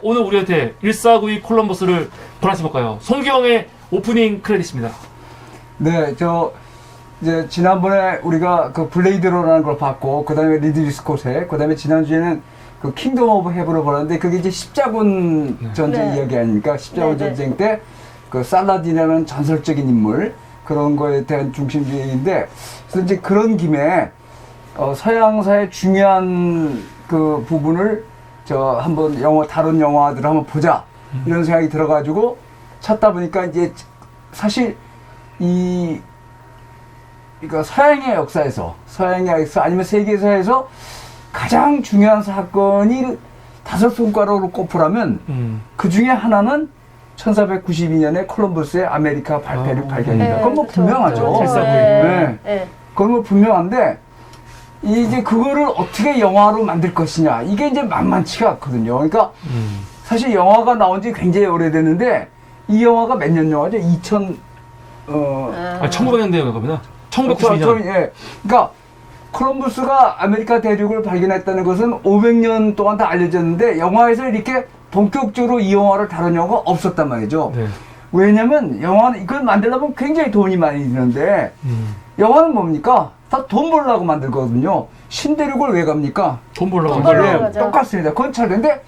오늘 우리한테 1492 콜럼버스를 권하셔볼까요? 송기영의 오프닝 크레딧입니다. 네, 이제 지난번에 우리가 그 블레이드러라는 걸 봤고, 그 다음에 리들리 스콧의, 그 다음에 지난주에는 그 킹덤 오브 헤븐을 보았는데, 그게 이제 십자군 전쟁 네. 이야기 아닙니까? 십자군 네, 네. 전쟁 때 그 살라딘이라는 전설적인 인물, 그런 거에 대한 중심주의인데, 그래서 이제 그런 김에 서양사의 중요한 그 부분을 한번 다른 영화들을 한번 보자, 이런 생각이 들어가지고 찾다 보니까 이제 사실 그러니까 서양의 역사에서 아니면 세계사에서 가장 중요한 사건이 5손가락으로 꼽으라면 그 중에 하나는 1492년에 콜럼버스의 아메리카 대륙 발견입니다. 그건 뭐 분명하죠. 네. 그건 뭐 분명한데 이제 그거를 어떻게 영화로 만들 것이냐, 이게 이제 만만치가 않거든요. 그러니까 사실 영화가 나온 지 굉장히 오래됐는데 이 영화가 몇 년 영화죠? 1900년대 영화입니다. 1992년. 예. 그러니까 콜럼버스가 아메리카 대륙을 발견했다는 것은 500년 동안 다 알려졌는데 영화에서 이렇게 본격적으로 이 영화를 다룬 영화가 없었단 말이죠. 네. 왜냐면 영화는 이걸 만들려면 굉장히 돈이 많이 드는데 영화는 뭡니까? 다 돈 벌려고 만들거든요. 신대륙을 왜 갑니까? 돈 벌려고. 돈 벌려고 네, 가죠. 똑같습니다. 그건 근데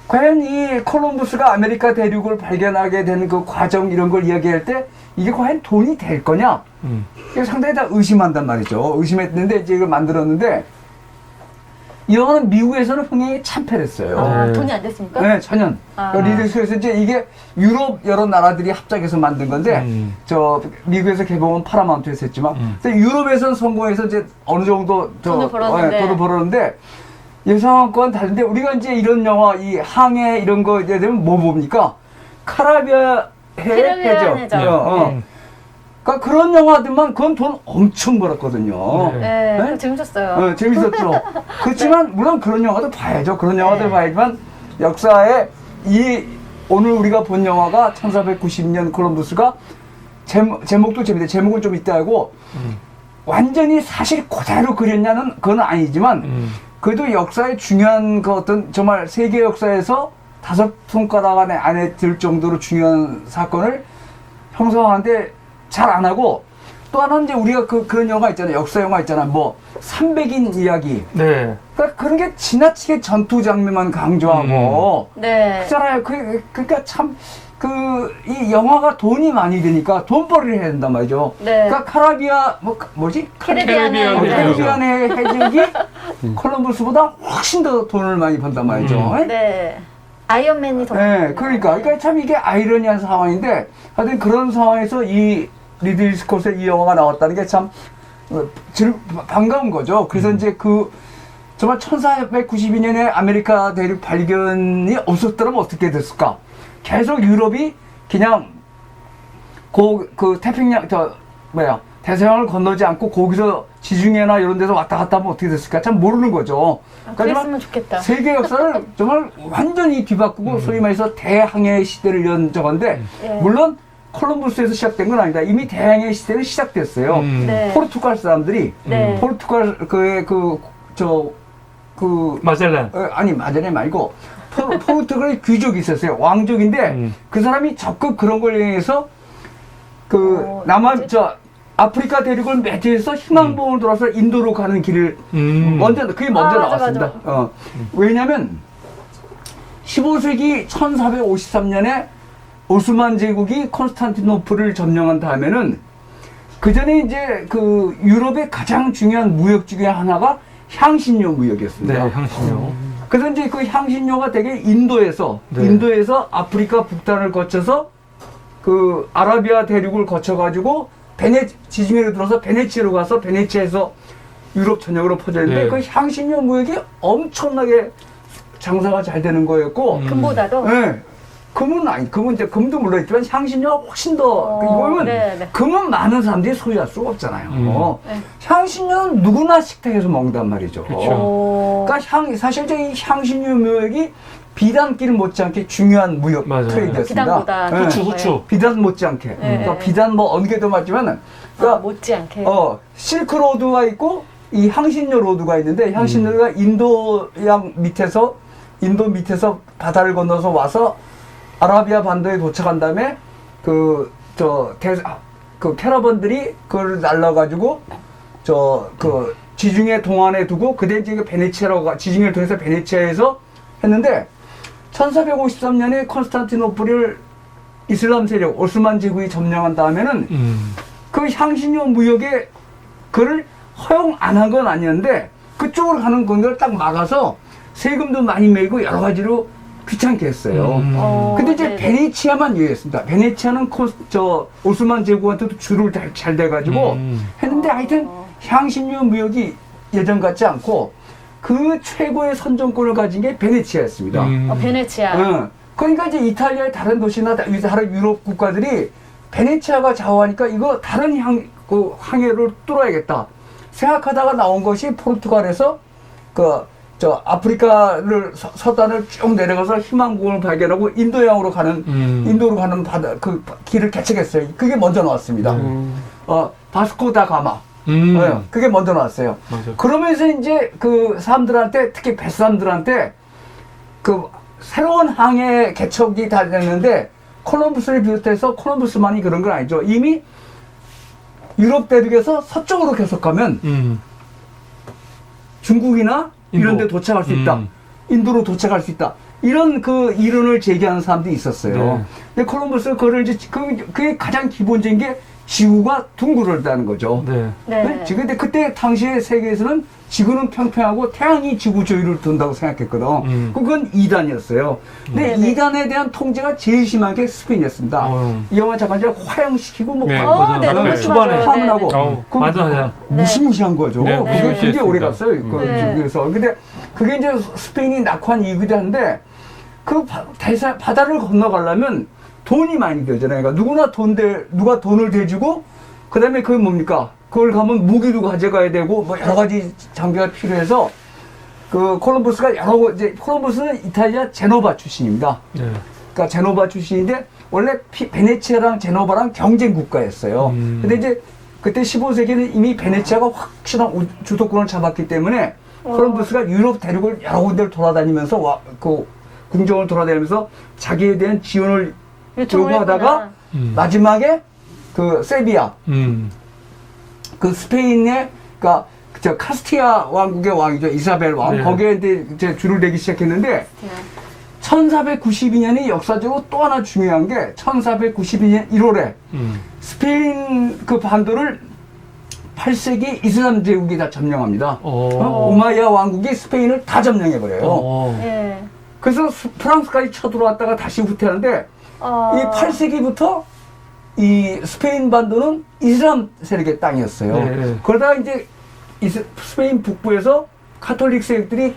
과연 이 콜럼버스가 아메리카 대륙을 발견하게 된 그 과정 이런 걸 이야기할 때 이게 과연 돈이 될 거냐? 이게 상당히 다 의심한단 말이죠. 의심했는데 이제 이걸 만들었는데 이 영화는 미국에서는 흥행이 참패했어요. 네. 돈이 안 됐습니까? 네, 전혀. 아. 리들리 스콧에서 이제 이게 유럽 여러 나라들이 합작해서 만든 건데 미국에서 개봉은 파라마운트에서 했지만 근데 유럽에서는 성공해서 이제 어느 정도 돈을 벌었는데. 돈을 벌었는데 예상과는 다른데 우리가 이제 이런 영화 이 항해 이런 거 이제 되면 뭐 봅니까? 카리비안 해죠. 해적. 그러니까 그런 영화들만 그건 돈 엄청 벌었거든요. 네. 네? 재밌었어요. 재밌었죠. 그렇지만 물론 그런 영화도 봐야죠. 그런 영화들 봐야지만 역사에 오늘 우리가 본 영화가 1490년 콜럼버스가 제목도 재밌는데 제목은 좀 이따 하고 완전히 사실 그대로 그렸냐는 그건 아니지만 그래도 역사의 중요한 그 어떤 정말 세계 역사에서 5손가락 안에 들 정도로 중요한 사건을 형성하는데 잘 안 하고 또 하나는 이제 우리가 그런 영화 있잖아요. 역사 영화 있잖아. 뭐 300인 이야기. 네. 그러니까 그런 게 지나치게 전투 장면만 강조하고 네. 그렇잖아요. 그러니까 참 이 영화가 돈이 많이 드니까 돈벌이를 해야 된단 말이죠. 네. 그러니까 캐리비안의 캐리비안의 해적이 콜럼버스보다 훨씬 더 돈을 많이 번단 말이죠. 네. 아이언맨이 더. 네, 그러니까 참 이게 아이러니한 상황인데 하여튼 그런 상황에서 이 리들리 스콧의 이 영화가 나왔다는 게 참 반가운 거죠. 그래서 이제 정말 1492년에 아메리카 대륙 발견이 없었더라면 어떻게 됐을까? 계속 유럽이 그냥 태평양 대서양을 건너지 않고 거기서 지중해나 이런 데서 왔다 갔다 하면 어떻게 됐을까? 참 모르는 거죠. 그랬으면 좋겠다. 세계 역사를 정말 완전히 뒤바꾸고 소위 말해서 대항해 시대를 연 저건데 물론 콜럼버스에서 시작된 건 아니다. 이미 대항해 시대는 시작됐어요. 네. 포르투갈 사람들이 포르투갈 마젤란. 아니 마젤란 말고 포르투갈의 귀족이 있었어요. 왕족인데 그 사람이 적극 그런 걸 이용해서 아프리카 대륙을 매개해서 희망봉을 돌아서 인도로 가는 길을 그게 먼저 나왔습니다. 맞아. 왜냐면 15세기 1453년에 오스만 제국이 콘스탄티노플을 점령한 다음에는 그 전에 이제 유럽의 가장 중요한 무역 중에 하나가 향신료 무역이었습니다. 네, 향신료. 그래서 이제 그 향신료가 되게 인도에서 아프리카 북단을 거쳐서 아라비아 대륙을 거쳐가지고 지중해로 들어서 베네치아로 가서 베네치아에서 유럽 전역으로 퍼졌는데 그 향신료 무역이 엄청나게 장사가 잘 되는 거였고 금보다도. 네. 금도 물론 있지만 향신료가 훨씬 더 이거는 금은 많은 사람들이 소유할 수가 없잖아요. 향신료는 누구나 식탁에서 먹는단 말이죠. 그러니까 사실적인 향신료 무역이 비단길 못지않게 중요한 무역 트레이드였습니다. 비단보다 후추. 비단 못지않게. 그러니까 비단 어느 게 더 맞지만은 못지않게. 실크로드가 있고 이 향신료 로드가 있는데 향신료가 인도양 밑에서 인도 밑에서 바다를 건너서 와서 아라비아 반도에 도착한 다음에 그 캐러번들이 그걸 날라가지고 지중해 동안에 두고 그때 이제 베네치아라고 지중해를 통해서 베네치아에서 했는데 1453년에 콘스탄티노플을 이슬람 세력 오스만 제국이 점령한 다음에는 그 향신료 무역에 그를 허용 안 한 건 아니었는데 그쪽으로 가는 건들을 딱 막아서 세금도 많이 매고 여러 가지로 귀찮게 했어요. 근데 이제 네네. 베네치아만 유예했습니다. 베네치아는 오스만 제국한테도 줄을 잘 돼가지고 했는데 하여튼 향신료 무역이 예전 같지 않고 그 최고의 선정권을 가진 게 베네치아였습니다. 베네치아. 그러니까 이제 이탈리아의 다른 도시나 다른 유럽 국가들이 베네치아가 좌우하니까 이거 다른 항해를 뚫어야겠다 생각하다가 나온 것이 포르투갈에서 아프리카를 서단을 쭉 내려가서 희망국을 발견하고 인도로 가는 바다 그 길을 개척했어요. 그게 먼저 나왔습니다. 바스코 다 가마. 그게 먼저 나왔어요. 맞아. 그러면서 이제 그 사람들한테 특히 뱃사람들한테 그 새로운 항해 개척이 다 됐는데 콜럼버스를 비롯해서 콜럼버스만이 그런 건 아니죠. 이미 유럽 대륙에서 서쪽으로 계속 가면 중국이나 이런 데 도착할 수 있다. 인도로 도착할 수 있다. 이런 그 이론을 제기하는 사람들이 있었어요. 네. 근데 콜럼버스가 그걸 이제 그게 가장 기본적인 게 지구가 둥그렇다는 거죠. 네. 네. 근데 그때 당시에 세계에서는 지구는 평평하고 태양이 지구 조이를 돈다고 생각했거든. 그건 이단이었어요. 근데 네네. 이단에 대한 통제가 제일 심한 게 스페인이었습니다. 이 영화 잠깐 화형시키고 뭐 네, 맞아요. 네, 그다음에 맞아요. 초반에 맞아요. 파문하고 네, 그 맞아요. 무시무시한 거죠. 네, 그게 무시무시했습니다. 굉장히 오래 갔어요. 네. 그래서 근데 그게 이제 스페인이 낙후한 이유기도 한데 그 바다를 건너가려면 돈이 많이 들잖아요. 그러니까 누가 돈을 대주고 그다음에 그게 뭡니까? 그걸 가면 무기도 가져가야 되고 뭐 여러 가지 장비가 필요해서 그 콜럼버스가 콜럼버스는 이탈리아 제노바 출신입니다. 네. 그러니까 제노바 출신인데 원래 베네치아랑 제노바랑 경쟁 국가였어요. 근데 이제 그때 15세기는 이미 베네치아가 확실한 주도권을 잡았기 때문에 콜럼버스가 유럽 대륙을 여러 군데를 돌아다니면서 그 궁정을 돌아다니면서 자기에 대한 지원을 요구하다가 마지막에 그 세비야 그 스페인의 그러니까 카스티아 왕국의 왕이죠. 이사벨 왕. 네. 거기에 이제 줄을 대기 시작했는데 1492년이 역사적으로 또 하나 중요한 게 1492년 1월에 스페인 그 반도를 8세기 이슬람 제국이 다 점령합니다. 우마이야 왕국이 스페인을 다 점령해버려요. 네. 그래서 프랑스까지 쳐들어왔다가 다시 후퇴하는데 이 8세기부터 이 스페인 반도는 이슬람 세력의 땅이었어요. 네. 그러다가 이제 스페인 북부에서 카톨릭 세력들이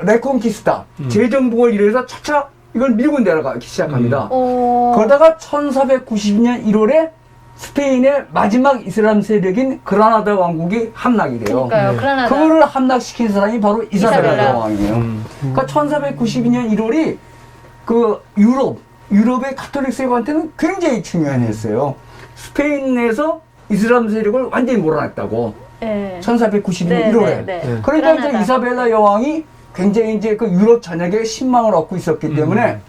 레콘키스타 재정복을 이뤄서 차차 이걸 밀고 내려가기 시작합니다. 그러다가 1492년 1월에 스페인의 마지막 이슬람 세력인 그라나다 왕국이 함락이 돼요. 그러니까요. 네. 그라나다. 그거를 함락시킨 사람이 바로 이사벨라 이사벨라. 여왕이에요. 그러니까 1492년 1월이 그 유럽의 카톨릭 세력한테는 굉장히 중요한 해였어요. 스페인에서 이슬람 세력을 완전히 몰아냈다고. 네. 1492년 네, 1월에. 네, 네. 그러니까 이제 그라나다. 이사벨라 여왕이 굉장히 이제 그 유럽 전역에 신망을 얻고 있었기 때문에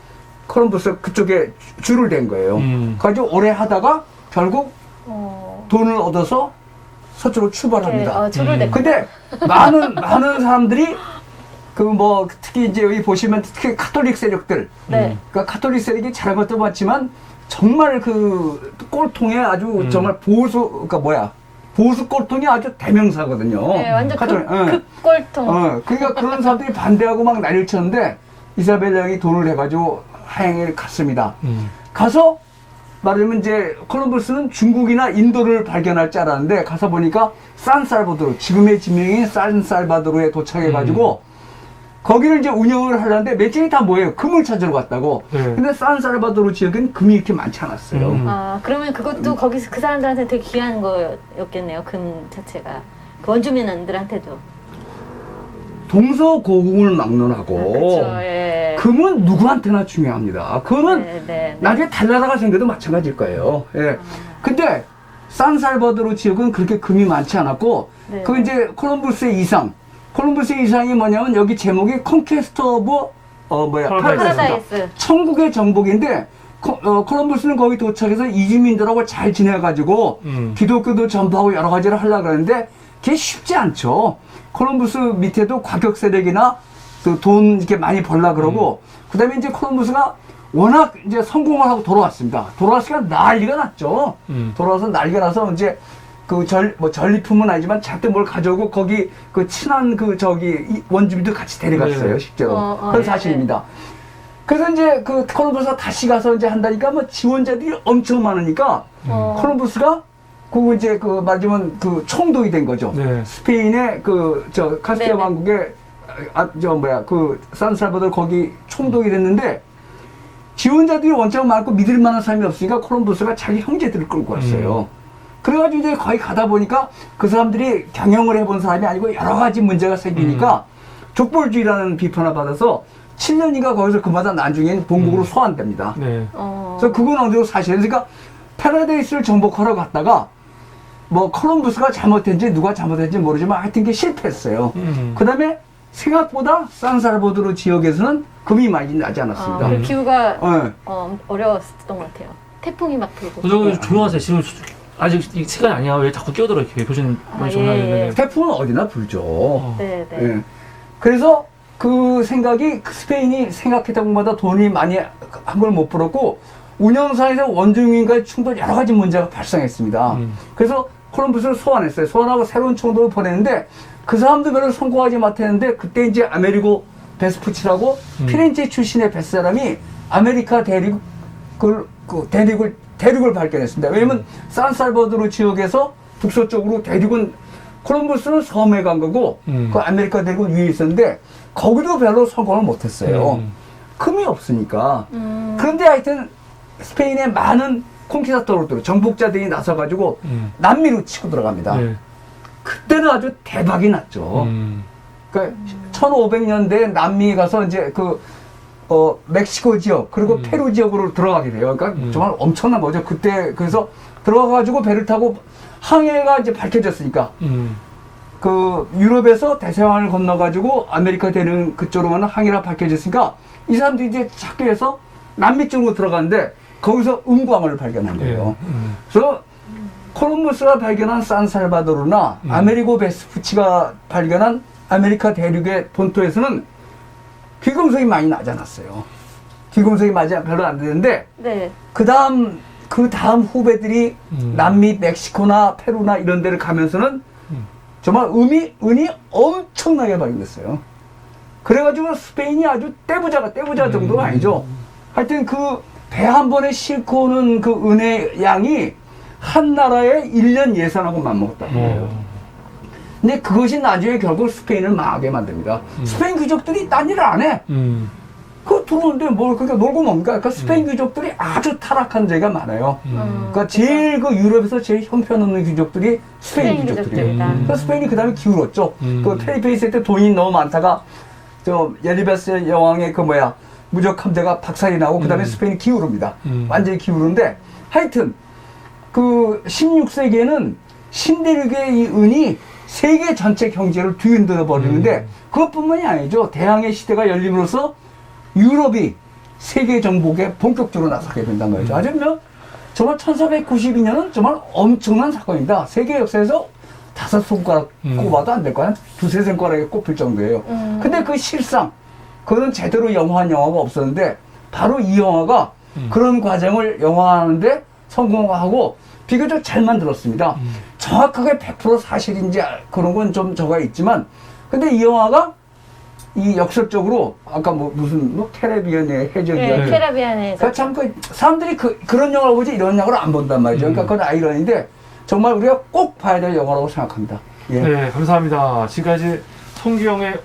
콜럼버스가 그쪽에 줄을 댄 거예요. 가지고 오래 하다가 결국 돈을 얻어서 서쪽으로 출발합니다. 줄을 냈고. 근데 많은 사람들이 특히 이제 여기 보시면 특히 카톨릭 세력들, 네. 그러니까 카톨릭 세력이 잘한 것도 많지만 정말 그 꼴통에 아주 정말 보수 꼴통이 아주 대명사거든요. 네, 완전 카톨릭, 극골통. 그러니까 그런 사람들이 반대하고 막 난리를 쳤는데 이사벨라 형이 돈을 해가지고 하행을 갔습니다. 가서 말하면 이제 콜럼버스는 중국이나 인도를 발견할 줄 알았는데 가서 보니까 산살바도르, 지금의 지명인 산살바도르에 도착해가지고 거기를 이제 운영을 하려는데 매칭이 다 뭐예요? 금을 찾으러 갔다고. 네. 근데 산살바도르 지역엔 금이 이렇게 많지 않았어요. 그러면 그것도 거기서 그 사람들한테 되게 귀한 거였겠네요. 금 자체가. 그 원주민들한테도. 동서고금을 막론하고 그렇죠. 예. 금은 누구한테나 중요합니다. 금은 네. 나중에 달나라가 생겨도 마찬가지일 거예요. 예. 근데 산살바도르 지역은 그렇게 금이 많지 않았고 네. 그 이제 콜럼버스의 이상 콜럼버스의 이상이 뭐냐면 여기 제목이 컨퀘스트 오브 파라다이스. 천국의 정복인데 콜럼버스는 거기 도착해서 이주민들하고 잘 지내가지고 기독교도 전파하고 여러 가지를 하려고 그러는데 그게 쉽지 않죠. 콜럼버스 밑에도 과격 세력이나 돈 이렇게 많이 벌라 그러고 그 다음에 이제 콜럼버스가 워낙 이제 성공을 하고 돌아왔습니다. 돌아왔으니까 난리가 났죠. 돌아와서 난리가 나서 이제 전리품은 아니지만 자꾸 뭘 가져오고 거기 그 친한 원주민도 같이 데려갔어요. 네. 실제로. 그건 사실입니다. 그래서 이제 콜럼버스가 다시 가서 이제 한다니까 뭐 지원자들이 엄청 많으니까 콜럼버스가 말하자면 총독이 된 거죠. 네. 스페인의 카스티아 네네. 왕국의 산살바도르 거기 총독이 됐는데 지원자들이 원체 많고 믿을 만한 사람이 없으니까 콜럼버스가 자기 형제들을 끌고 왔어요. 그래가지고 이제 거기 가다 보니까 그 사람들이 경영을 해본 사람이 아니고 여러 가지 문제가 생기니까 족벌주의라는 비판을 받아서 7년인가 거기서 그마다 나중엔 본국으로 소환됩니다. 네. 그래서 그건 어느 정도 사실이에요. 그러니까 파라다이스를 정복하러 갔다가 뭐 콜럼버스가 잘못했는지 누가 잘못했는지 모르지만 하여튼 게 실패했어요. 그 다음에 생각보다 산살바도르 지역에서는 금이 많이 나지 않았습니다. 그 기후가 네. 어려웠던 것 같아요. 태풍이 막 불고. 저 조용하세요. 지금 아직 시간이 아니야. 왜 자꾸 끼어들어 이렇게 교수님 많이 전화했는데. 태풍은 어디나 불죠. 네, 네. 예. 그래서 그 생각이 스페인이 생각했던 것보다 돈이 많이 한 걸 못 벌었고 운영상에서 원주민과의 충돌 여러 가지 문제가 발생했습니다. 그래서 콜럼버스를 소환했어요. 소환하고 새로운 총독을 보냈는데 그 사람도 별로 성공하지 못했는데 그때 이제 아메리고 베스푸치라고 피렌체 출신의 뱃사람이 아메리카 대륙을 발견했습니다. 왜냐면 산살바도르 지역에서 북서쪽으로 대륙은 콜럼버스는 섬에 간 거고 그 아메리카 대륙은 위에 있었는데 거기도 별로 성공을 못했어요. 금이 없으니까. 그런데 하여튼 스페인의 많은 콩키스타도르들 정복자들이 나서가지고 남미로 치고 들어갑니다. 네. 그때는 아주 대박이 났죠. 그러니까 1500년대에 남미에 가서 이제 멕시코 지역 그리고 페루 지역으로 들어가게 돼요. 그러니까 정말 엄청난 거죠. 그때 그래서 들어가가지고 배를 타고 항해가 이제 밝혀졌으니까 유럽에서 대서양을 건너가지고 아메리카 대륙 그쪽으로 가는 항해가 밝혀졌으니까 이 사람들이 이제 찾기 위해서 남미 쪽으로 들어갔는데 거기서 은광을 발견한 거예요. 그래서 콜럼버스가 발견한 산살바도르나 아메리고 베스푸치가 발견한 아메리카 대륙의 본토에서는 귀금속이 많이 나지 않았어요. 귀금속이 별로 안 되는데 네. 그 다음 후배들이 남미 멕시코나 페루나 이런 데를 가면서는 정말 은이 엄청나게 발견됐어요. 그래가지고 스페인이 아주 떼부자 정도가 아니죠. 하여튼 배 한 번에 싣고 오는 그 은의 양이 한 나라의 1년 예산하고 맞먹었다는 거예요. 근데 그것이 나중에 결국 스페인을 망하게 만듭니다. 스페인 귀족들이 딴 일을 안 해. 들어오는데 그러니까 놀고 뭡니까? 그러니까 스페인 귀족들이 아주 타락한 데가 많아요. 그러니까 제일 유럽에서 제일 형편없는 귀족들이 스페인 귀족들이에요. 그러니까 스페인이 그 다음에 기울었죠. 페리페 있을 때 돈이 너무 많다가 엘리베스 여왕의 무적 함대가 박살이 나고 그 다음에 스페인이 기울습니다. 완전히 기울는데 하여튼 16세기에는 신대륙의 이 은이 세계 전체 경제를 뒤흔들어 버리는데 그것뿐만이 아니죠. 대항해 시대가 열림으로써 유럽이 세계 정복에 본격적으로 나서게 된단 말이죠. 아주 정말 1492년은 정말 엄청난 사건이다. 세계 역사에서 5손가락 꼽아도 안 될 거야. 2-3손가락에 꼽힐 정도예요. 근데 그 실상 그거는 제대로 영화한 영화가 없었는데 바로 이 영화가 그런 과정을 영화하는데 성공하고 비교적 잘 만들었습니다. 정확하게 100% 사실인지 그런 건 좀 저가 있지만 근데 이 영화가 이 역설적으로 아까 무슨 캐리비안의 해적이야. 네, 캐리비안의 그러니까 참 사람들이 그런 영화를 보지 이런 영화를 안 본단 말이죠. 그러니까 그건 아이러니인데 정말 우리가 꼭 봐야 될 영화라고 생각합니다. 예. 네, 감사합니다. 지금까지 송기영의